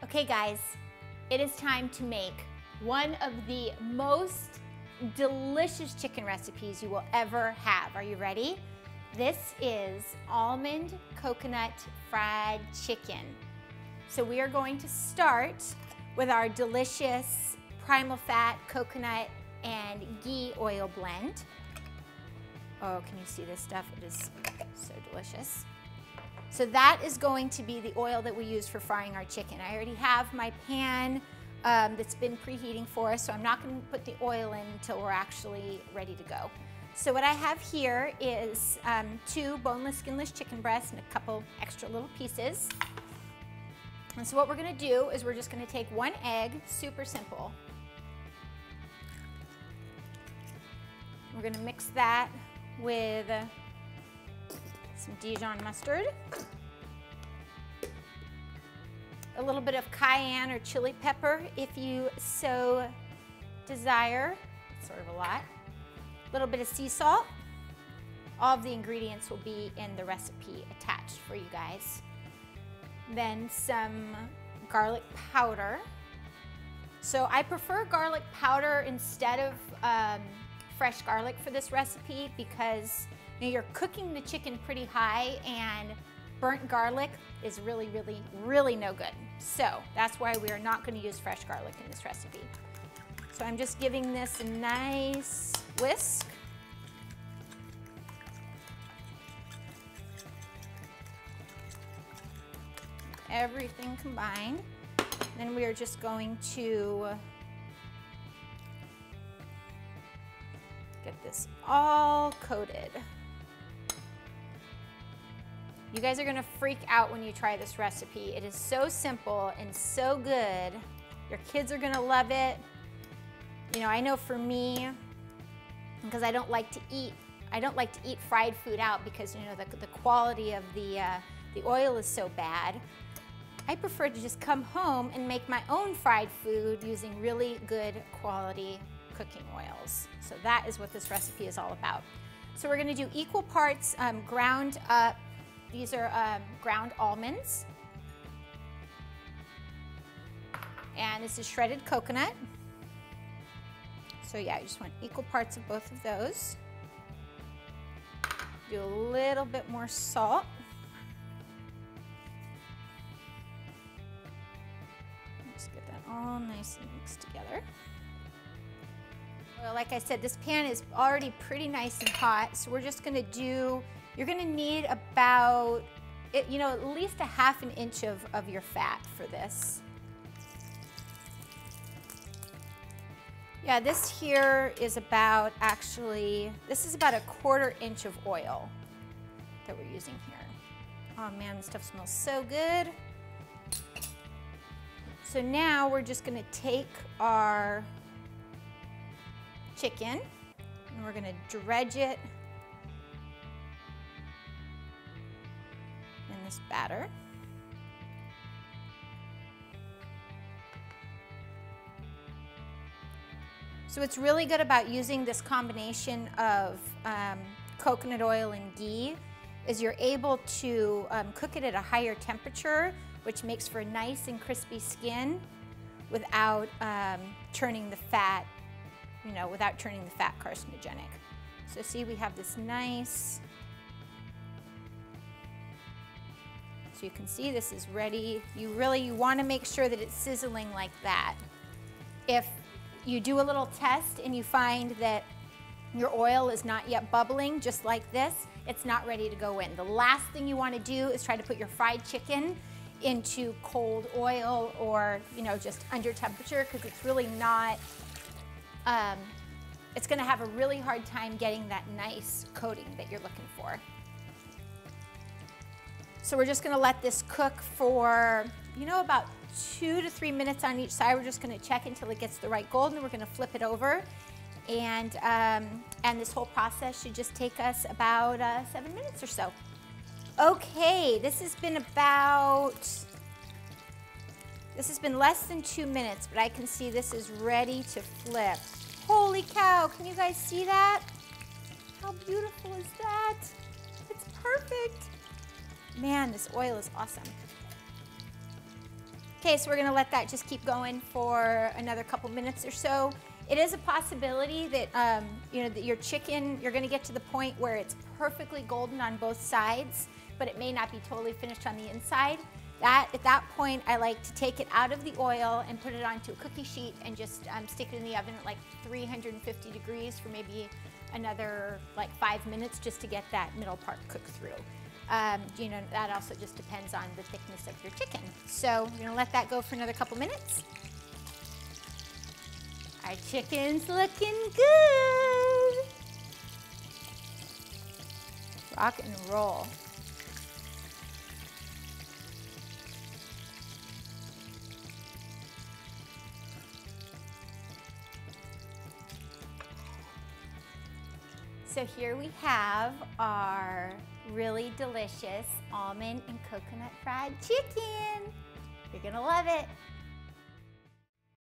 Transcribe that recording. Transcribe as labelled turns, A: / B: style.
A: Okay guys, it is time to make one of the most delicious chicken recipes you will ever have. Are you ready? This is almond coconut fried chicken. So we are going to start with our delicious PrimalFat Coconut and Ghee oil blend. Oh, can you see this stuff? It is so delicious. So that is going to be the oil that we use for frying our chicken. I already have my pan that's been preheating for us, so I'm not going to put the oil in until we're actually ready to go. So what I have here is 2 boneless, skinless chicken breasts and a couple extra little pieces. And so what we're going to do is we're just going to take 1 egg, super simple. We're going to mix that with some Dijon mustard, a little bit of cayenne or chili pepper if you so desire, it's sort of a lot, a little bit of sea salt. All of the ingredients will be in the recipe attached for you guys. Then some garlic powder. So I prefer garlic powder instead of fresh garlic for this recipe because you're cooking the chicken pretty high and burnt garlic is really no good. So that's why we are not going to use fresh garlic in this recipe. So I'm just giving this a nice whisk. Everything combined. Then we are just going to get this all coated. You guys are gonna freak out when you try this recipe. It is so simple and so good. Your kids are gonna love it. You know, I know for me, because I don't like to eat fried food out because you know the quality of the oil is so bad. I prefer to just come home and make my own fried food using really good quality cooking oils. So that is what this recipe is all about. So we're gonna do equal parts ground up. These are ground almonds. And this is shredded coconut. So yeah, you just want equal parts of both of those. Do a little bit more salt. Just get that all nice and mixed together. Well, like I said, this pan is already pretty nice and hot, so we're just gonna do, you're gonna need about, you know, at least a ½ inch of your fat for this. Yeah, this here is about, actually, this is about a ¼ inch of oil that we're using here. Oh man, this stuff smells so good. So now we're just gonna take our chicken and we're gonna dredge it in this batter. So what's really good about using this combination of coconut oil and ghee is you're able to cook it at a higher temperature, which makes for a nice and crispy skin without turning the fat, you know, without turning the fat carcinogenic. So see, we have this nice, so you can see this is ready. You want to make sure that it's sizzling like that. If you do a little test and you find that your oil is not yet bubbling, just like this, it's not ready to go in. The last thing you want to do is try to put your fried chicken into cold oil or, you know, just under temperature, because it's really not, it's going to have a really hard time getting that nice coating that you're looking for. So we're just going to let this cook for, you know, about 2 to 3 minutes on each side. We're just going to check until it gets the right golden. We're going to flip it over, and this whole process should just take us about 7 minutes or so. Okay, this has been less than 2 minutes, but I can see this is ready to flip. Holy cow, can you guys see that? How beautiful is that? It's perfect. Man, this oil is awesome. Okay, so we're gonna let that just keep going for another couple minutes or so. It is a possibility that, you know, that your chicken, you're gonna get to the point where it's perfectly golden on both sides, but it may not be totally finished on the inside. At that point, I like to take it out of the oil and put it onto a cookie sheet and just stick it in the oven at like 350 degrees for maybe another like 5 minutes just to get that middle part cooked through. You know, that also just depends on the thickness of your chicken. So we're gonna let that go for another couple minutes. Our chicken's looking good. Rock and roll. So here we have our really delicious almond and coconut fried chicken. You're gonna love it.